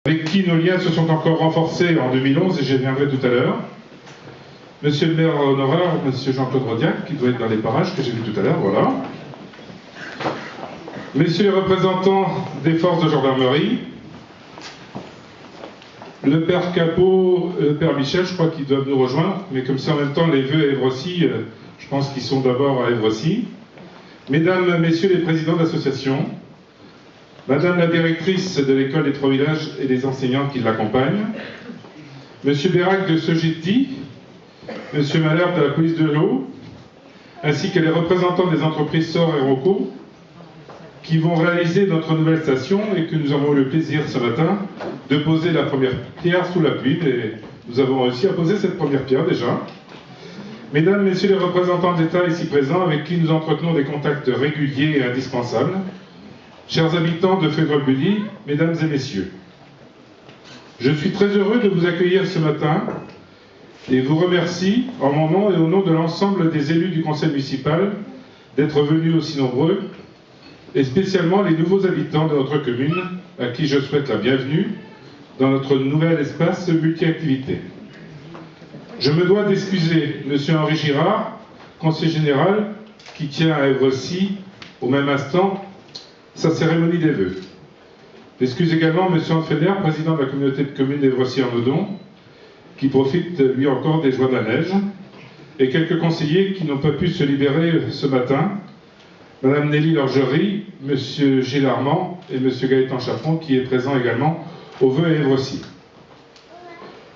avec qui nos liens se sont encore renforcés en 2011, et j'y reviendrai tout à l'heure. Monsieur le maire honoraire, monsieur Jean-Claude Rodiac, qui doit être dans les parages, que j'ai vu tout à l'heure, voilà. Messieurs les représentants des forces de gendarmerie, le père Capot, le père Michel, je crois qu'ils doivent nous rejoindre, mais comme c'est en même temps les vœux à Évrecy, je pense qu'ils sont d'abord à Évrecy. Mesdames, messieurs les présidents d'association, madame la directrice de l'école des Trois Villages et les enseignants qui l'accompagnent, monsieur Bérac de Sogetti, monsieur Malherbe de la police de l'eau, ainsi que les représentants des entreprises SOR et ROCO, qui vont réaliser notre nouvelle station et que nous avons eu le plaisir ce matin de poser la première pierre sous la pluie. Et nous avons réussi à poser cette première pierre déjà. Mesdames, messieurs les représentants d'État ici présents, avec qui nous entretenons des contacts réguliers et indispensables, chers habitants de Feugreux-Bully, mesdames et messieurs, je suis très heureux de vous accueillir ce matin et vous remercie en mon nom et au nom de l'ensemble des élus du conseil municipal d'être venus aussi nombreux, et spécialement les nouveaux habitants de notre commune, à qui je souhaite la bienvenue dans notre nouvel espace multi-activités. Je me dois d'excuser M. Henri Girard, conseiller général, qui tient à Évrecy, au même instant, sa cérémonie des vœux. J'excuse également M. Anfener, président de la communauté de communes d'Évrecy-en-Odon, qui profite lui encore des joies de la neige, et quelques conseillers qui n'ont pas pu se libérer ce matin, Mme Nelly Lorgerie, M. Gilles Armand et M. Gaëtan Chaperon, qui est présent également aux vœux à Évrecy.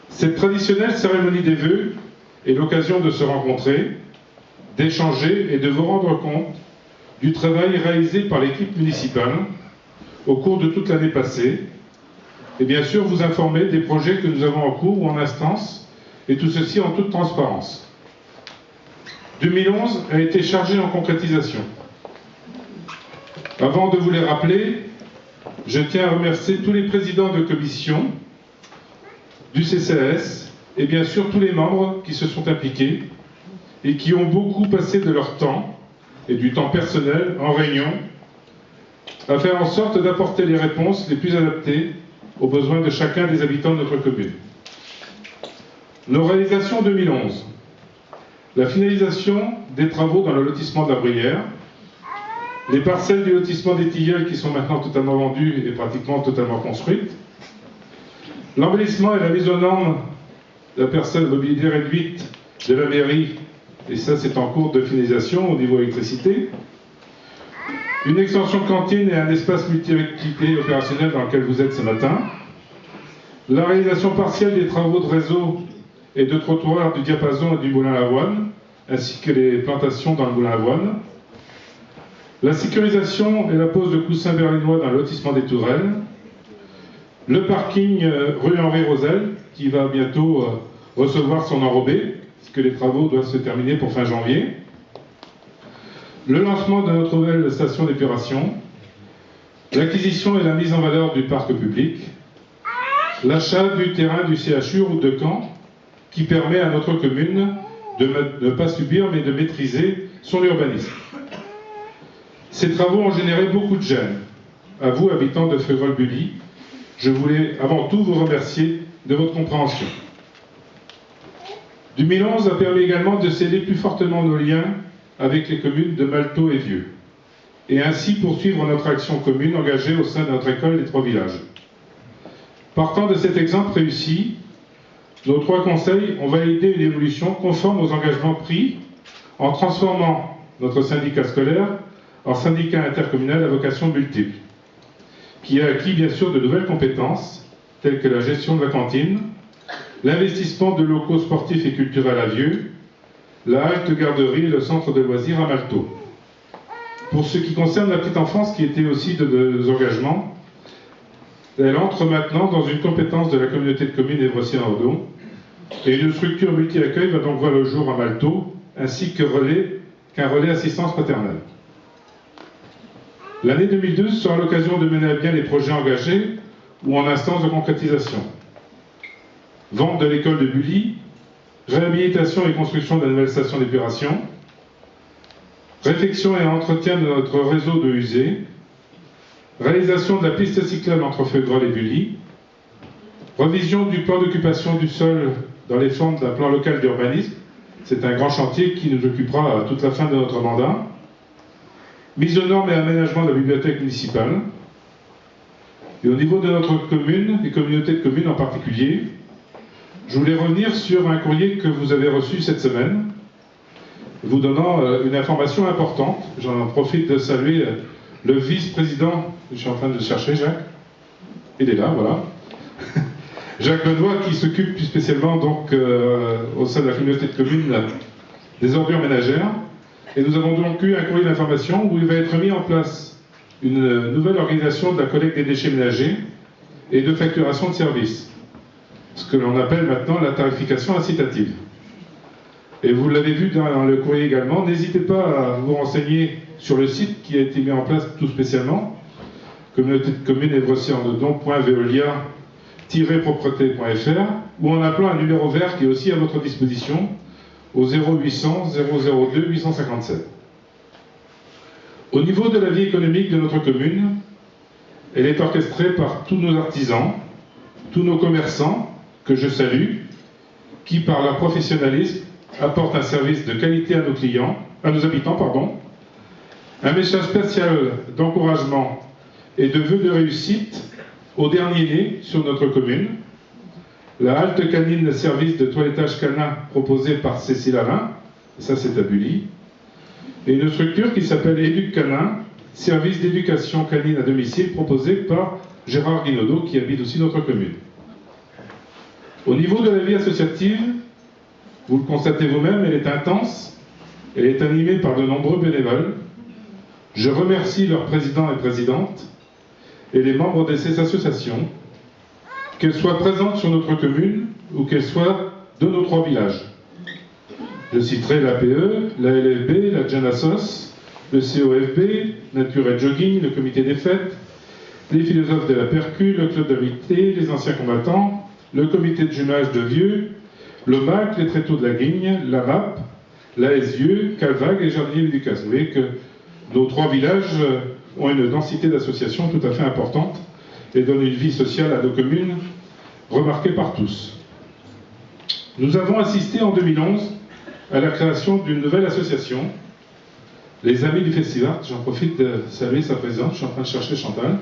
Cette traditionnelle cérémonie des vœux est l'occasion de se rencontrer, d'échanger et de vous rendre compte du travail réalisé par l'équipe municipale au cours de toute l'année passée, et bien sûr vous informer des projets que nous avons en cours ou en instance, et tout ceci en toute transparence. 2011 a été chargé en concrétisation. Avant de vous les rappeler, je tiens à remercier tous les présidents de commission du CCAS et bien sûr tous les membres qui se sont impliqués et qui ont beaucoup passé de leur temps et du temps personnel en réunion à faire en sorte d'apporter les réponses les plus adaptées aux besoins de chacun des habitants de notre commune. Nos réalisations 2011. La finalisation des travaux dans le lotissement de la Bruyère, les parcelles du lotissement des Tilleuls qui sont maintenant totalement vendues et pratiquement totalement construites, l'embellissement et la mise aux normes de la parcelle mobilité réduite de la mairie, et ça c'est en cours de finalisation au niveau électricité, une extension de cantine et un espace multi-activité opérationnel dans lequel vous êtes ce matin, la réalisation partielle des travaux de réseau et de trottoirs du diapason et du moulin à avoine, ainsi que les plantations dans le moulin à avoine, la sécurisation et la pose de coussins berlinois dans le lotissement des Tourelles, le parking rue Henri Rosel, qui va bientôt recevoir son enrobé, puisque les travaux doivent se terminer pour fin janvier, le lancement de notre nouvelle station d'épuration, l'acquisition et la mise en valeur du parc public, l'achat du terrain du CHU route de Caen, qui permet à notre commune de ne pas subir mais de maîtriser son urbanisme. Ces travaux ont généré beaucoup de gêne. À vous, habitants de Feugreux-Bully, je voulais avant tout vous remercier de votre compréhension. 2011 a permis également de sceller plus fortement nos liens avec les communes de Maltaux et Vieux, et ainsi poursuivre notre action commune engagée au sein de notre école des Trois Villages. Partant de cet exemple réussi, nos trois conseils ont validé une évolution conforme aux engagements pris en transformant notre syndicat scolaire en syndicat intercommunal à vocation multiple, qui a acquis bien sûr de nouvelles compétences, telles que la gestion de la cantine, l'investissement de locaux sportifs et culturels à Vieux, la halte garderie et le centre de loisirs à Maltaux. Pour ce qui concerne la petite enfance, qui était aussi de nos engagements, elle entre maintenant dans une compétence de la communauté de communes Évrecy-en-Odon, et une structure multi-accueil va donc voir le jour à Maltaux, ainsi qu'un relais assistance paternelle. L'année 2012 sera l'occasion de mener à bien les projets engagés ou en instance de concrétisation. Vente de l'école de Bully, réhabilitation et construction de la nouvelle station d'épuration, réfection et entretien de notre réseau de usées, réalisation de la piste cyclable entre Feugreux et Bully, Revision du plan d'occupation du sol dans les formes d'un plan local d'urbanisme. C'est un grand chantier qui nous occupera toute la fin de notre mandat. Mise aux normes et aménagement de la bibliothèque municipale. Et au niveau de notre commune, et communauté de communes en particulier, je voulais revenir sur un courrier que vous avez reçu cette semaine, vous donnant une information importante. J'en profite de saluer le vice-président, je suis en train de le chercher, Jacques. Il est là, voilà. Jacques Lenoir, qui s'occupe plus spécialement donc au sein de la communauté de communes des ordures ménagères. Et nous avons donc eu un courrier d'information où il va être mis en place une nouvelle organisation de la collecte des déchets ménagers et de facturation de services. Ce que l'on appelle maintenant la tarification incitative. Et vous l'avez vu dans le courrier également, n'hésitez pas à vous renseigner sur le site qui a été mis en place tout spécialement, communauté de communes Évrossy-en-Dedon.veolia-propreté.fr, ou en appelant un numéro vert qui est aussi à votre disposition au 0800 002 857. Au niveau de la vie économique de notre commune, elle est orchestrée par tous nos artisans, tous nos commerçants, que je salue, qui par leur professionnalisme apportent un service de qualité à nos clients, à nos habitants, pardon. Un message spécial d'encouragement et de vœux de réussite au dernier né sur notre commune, la halte canine service de toilettage canin proposée par Cécile Alain, ça c'est à Bully, et une structure qui s'appelle Éduc Canin, service d'éducation canine à domicile proposé par Gérard Guinaudot qui habite aussi notre commune. Au niveau de la vie associative, vous le constatez vous-même, elle est intense, elle est animée par de nombreux bénévoles. Je remercie leurs présidents et présidentes et les membres de ces associations, qu'elles soient présentes sur notre commune ou qu'elles soient de nos 3 villages. Je citerai l'APE, la LFB, la Janassos, le COFB, Nature et Jogging, le Comité des Fêtes, les Philosophes de la Percu, le Club d'Amitié, les Anciens Combattants, le Comité de Jumelage de Vieux, le MAC, les Tréteaux de la Guigne, la MAP, la SIE, Calvague et Jardinier du Casse. Vous voyez que nos 3 villages ont une densité d'associations tout à fait importante et donnent une vie sociale à nos communes remarquée par tous. Nous avons assisté en 2011 à la création d'une nouvelle association, les Amis du Festival. J'en profite de saluer sa présidente, je suis en train de chercher Chantal.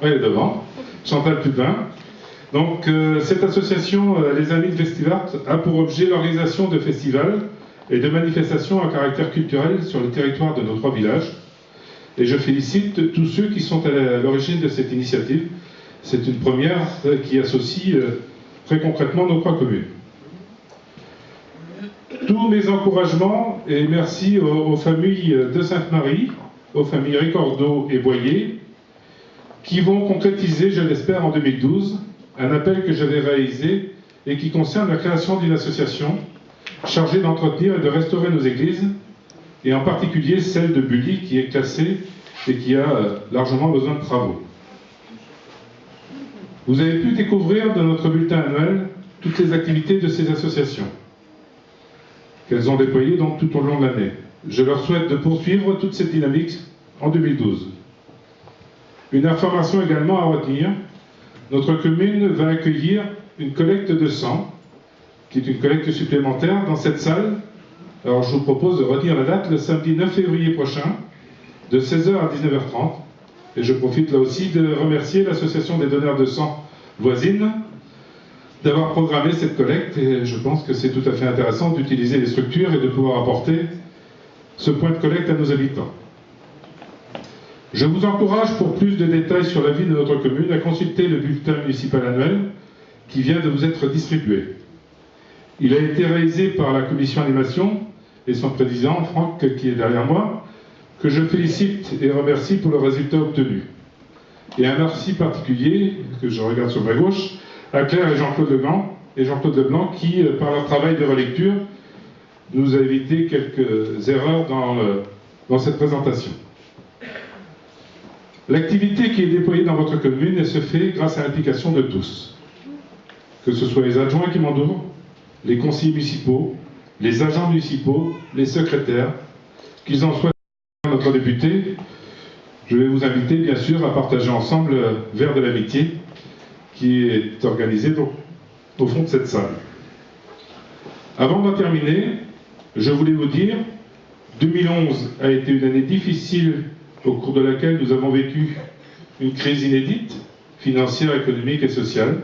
Oui, elle est devant, Chantal Pupin. Donc cette association, les Amis du Festival, a pour objet l'organisation de festivals et de manifestations à caractère culturel sur le territoire de nos 3 villages. Et je félicite tous ceux qui sont à l'origine de cette initiative. C'est une première qui associe très concrètement nos 3 communes. Tous mes encouragements et merci aux familles de Sainte-Marie, aux familles Ricordeau et Boyer, qui vont concrétiser, je l'espère, en 2012, un appel que j'avais réalisé et qui concerne la création d'une association chargée d'entretenir et de restaurer nos églises, et en particulier celle de Bully qui est classée et qui a largement besoin de travaux. Vous avez pu découvrir dans notre bulletin annuel toutes les activités de ces associations qu'elles ont déployées donc tout au long de l'année. Je leur souhaite de poursuivre toute cette dynamique en 2012. Une information également à retenir, notre commune va accueillir une collecte de sang, qui est une collecte supplémentaire dans cette salle. Alors je vous propose de retenir la date, le samedi 9 février prochain, de 16h à 19h30. Et je profite là aussi de remercier l'association des donneurs de sang voisine d'avoir programmé cette collecte. Et je pense que c'est tout à fait intéressant d'utiliser les structures et de pouvoir apporter ce point de collecte à nos habitants. Je vous encourage, pour plus de détails sur la vie de notre commune, à consulter le bulletin municipal annuel qui vient de vous être distribué. Il a été réalisé par la commission animation et son président, Franck, qui est derrière moi, que je félicite et remercie pour le résultat obtenu. Et un merci particulier, que je regarde sur ma gauche, à Claire et Jean-Claude Leblanc, qui, par leur travail de relecture, nous a évité quelques erreurs dans cette présentation. L'activité qui est déployée dans votre commune, elle se fait grâce à l'implication de tous. Que ce soit les adjoints qui m'entourent, les conseillers municipaux, les agents municipaux, les secrétaires, qu'ils en soient notre député, je vais vous inviter bien sûr à partager ensemble Verre de l'amitié, qui est organisé donc, au fond de cette salle. Avant d'en terminer, je voulais vous dire, 2011 a été une année difficile au cours de laquelle nous avons vécu une crise inédite, financière, économique et sociale.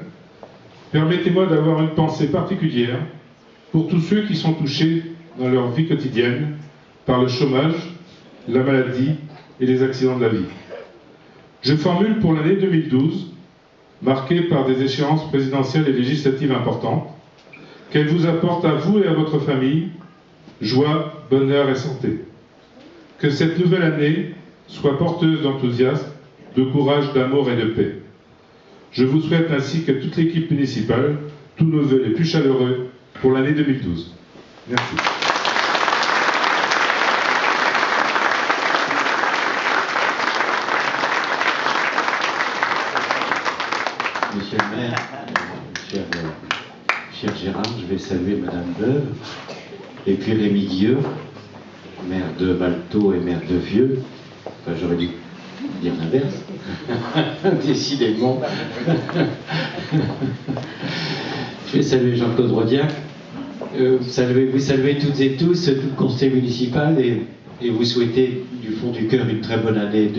Permettez-moi d'avoir une pensée particulière pour tous ceux qui sont touchés dans leur vie quotidienne par le chômage, la maladie et les accidents de la vie. Je formule pour l'année 2012, marquée par des échéances présidentielles et législatives importantes, qu'elle vous apporte à vous et à votre famille joie, bonheur et santé. Que cette nouvelle année soit porteuse d'enthousiasme, de courage, d'amour et de paix. Je vous souhaite ainsi que toute l'équipe municipale tous nos vœux les plus chaleureux pour l'année 2012. Merci. Monsieur le maire, cher Gérard, je vais saluer Madame Beuve, et puis Rémi Guilleux, maire de Balteau et maire de Vieux. Enfin, j'aurais dû dire l'inverse. Décidément. Je vais saluer Jean-Claude Rodiac. Vous saluez toutes et tous, tout le conseil municipal, et vous souhaitez du fond du cœur une très bonne année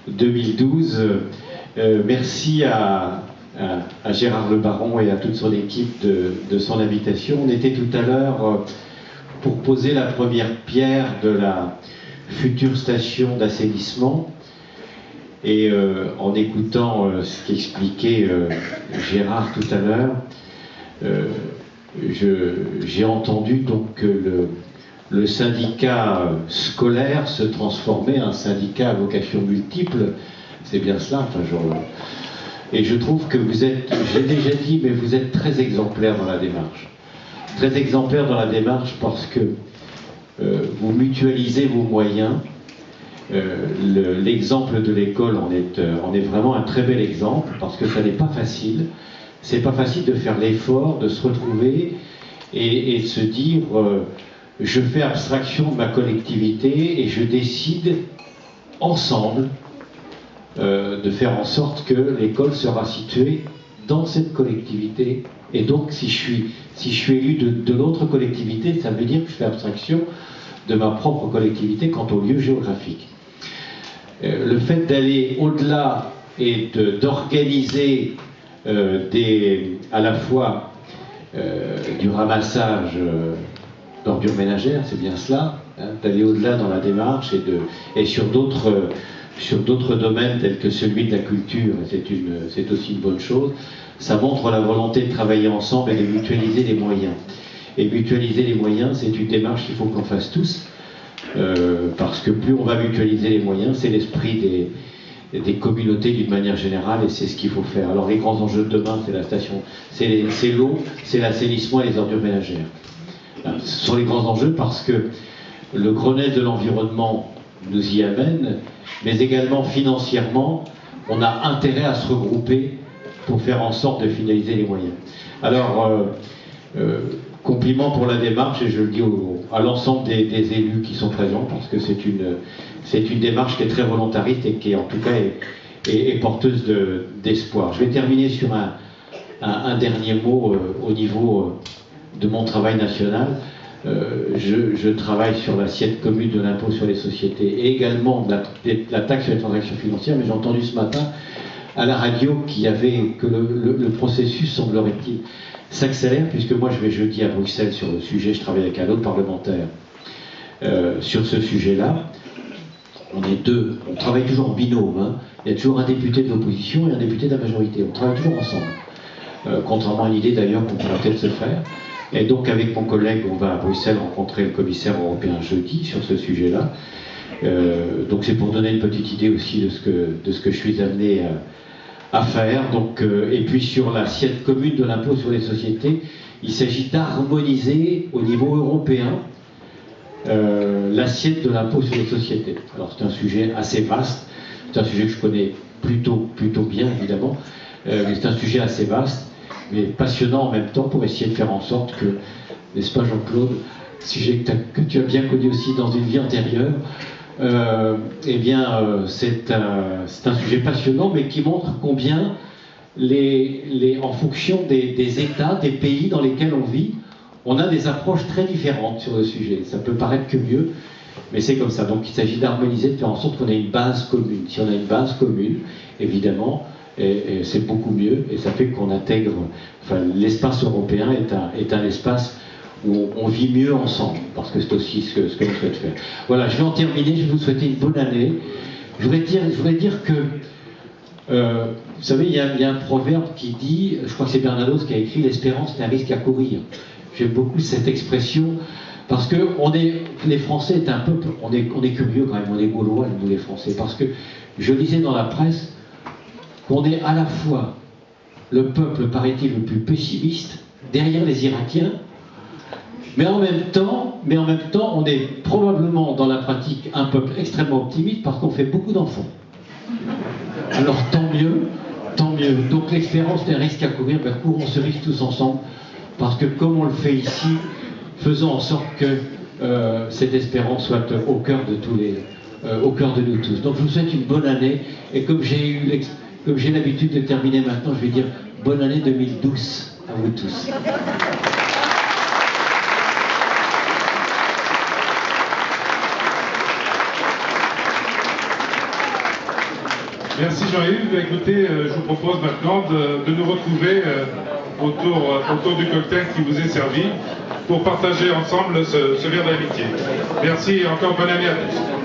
2012. Merci à Gérard Le Baron et à toute son équipe de son invitation. On était tout à l'heure pour poser la première pierre de la future station d'assainissement. Et en écoutant ce qu'expliquait Gérard tout à l'heure, j'ai entendu donc que le syndicat scolaire se transformait en syndicat à vocation multiple. C'est bien cela, enfin, et je trouve que vous êtes, j'ai déjà dit, mais vous êtes très exemplaire dans la démarche. Très exemplaire dans la démarche parce que vous mutualisez vos moyens. L'exemple de l'école en est vraiment un très bel exemple parce que ça n'est pas facile. C'est pas facile de faire l'effort, de se retrouver et de se dire je fais abstraction de ma collectivité et je décide ensemble de faire en sorte que l'école sera située dans cette collectivité. Et donc, si je suis élu de l'autre collectivité, ça veut dire que je fais abstraction de ma propre collectivité quant au lieu géographique. Le fait d'aller au-delà et d'organiser à la fois du ramassage d'ordures ménagères, c'est bien cela, hein, d'aller au-delà dans la démarche et sur d'autres domaines tels que celui de la culture, c'est aussi une bonne chose. Ça montre la volonté de travailler ensemble et de mutualiser les moyens. Et mutualiser les moyens, c'est une démarche qu'il faut qu'on fasse tous, parce que plus on va mutualiser les moyens, c'est l'esprit des communautés d'une manière générale, et c'est ce qu'il faut faire. Alors les grands enjeux de demain, c'est la station, c'est l'eau, c'est l'assainissement et les ordures ménagères. Ce sont les grands enjeux parce que le Grenelle de l'environnement nous y amène, mais également financièrement, on a intérêt à se regrouper pour faire en sorte de finaliser les moyens. Alors, compliment pour la démarche, et je le dis à l'ensemble des élus qui sont présents, parce que c'est une démarche qui est très volontariste et qui, en tout cas, est porteuse d'espoir. Je vais terminer sur un dernier mot au niveau de mon travail national. Je travaille sur l'assiette commune de l'impôt sur les sociétés et également de la taxe sur les transactions financières, mais j'ai entendu ce matin à la radio que le processus, semblerait-il, s'accélère, puisque moi je vais jeudi à Bruxelles sur le sujet, je travaille avec un autre parlementaire sur ce sujet-là. On est deux, on travaille toujours en binôme, hein. Il y a toujours un député de l'opposition et un député de la majorité, on travaille toujours ensemble, contrairement à l'idée d'ailleurs qu'on pourrait peut-être se faire. Et donc avec mon collègue, on va à Bruxelles rencontrer le commissaire européen jeudi sur ce sujet-là. Donc c'est pour donner une petite idée aussi de ce que je suis amené à faire. Donc, et puis sur l'assiette commune de l'impôt sur les sociétés, il s'agit d'harmoniser au niveau européen l'assiette de l'impôt sur les sociétés. Alors c'est un sujet assez vaste, c'est un sujet que je connais plutôt bien évidemment, mais c'est un sujet assez vaste, mais passionnant en même temps pour essayer de faire en sorte que, n'est-ce pas Jean-Claude, sujet que tu as bien connu aussi dans une vie antérieure, eh bien c'est un sujet passionnant mais qui montre combien en fonction des États, des pays dans lesquels on vit, on a des approches très différentes sur le sujet. Ça peut paraître curieux, mais c'est comme ça. Donc il s'agit d'harmoniser, de faire en sorte qu'on ait une base commune. Si on a une base commune, évidemment, et c'est beaucoup mieux, et ça fait qu'on intègre... Enfin, l'espace européen est un espace où on vit mieux ensemble, parce que c'est aussi ce que l'on souhaite faire. Voilà, je vais en terminer, je vais vous souhaiter une bonne année. Je voudrais dire que, vous savez, il y a un proverbe qui dit, je crois que c'est Bernanos qui a écrit « L'espérance est un risque à courir ». J'aime beaucoup cette expression, parce que les Français est un peuple, on est curieux quand même, on est gaulois, nous les Français, parce que je lisais dans la presse qu'on est à la fois le peuple, paraît-il, le plus pessimiste, derrière les Irakiens, mais en même temps, on est probablement dans la pratique un peuple extrêmement optimiste parce qu'on fait beaucoup d'enfants. Alors tant mieux, tant mieux. Donc l'espérance est un risque à courir, ben, courons ce risque tous ensemble, parce que comme on le fait ici, faisons en sorte que cette espérance soit au cœur de nous tous. Donc je vous souhaite une bonne année, et comme j'ai l'habitude de terminer maintenant, je vais dire bonne année 2012 à vous tous. Merci Jean-Yves. Écoutez, je vous propose maintenant de nous retrouver autour du cocktail qui vous est servi pour partager ensemble ce verre d'amitié. Merci et encore bonne année à tous.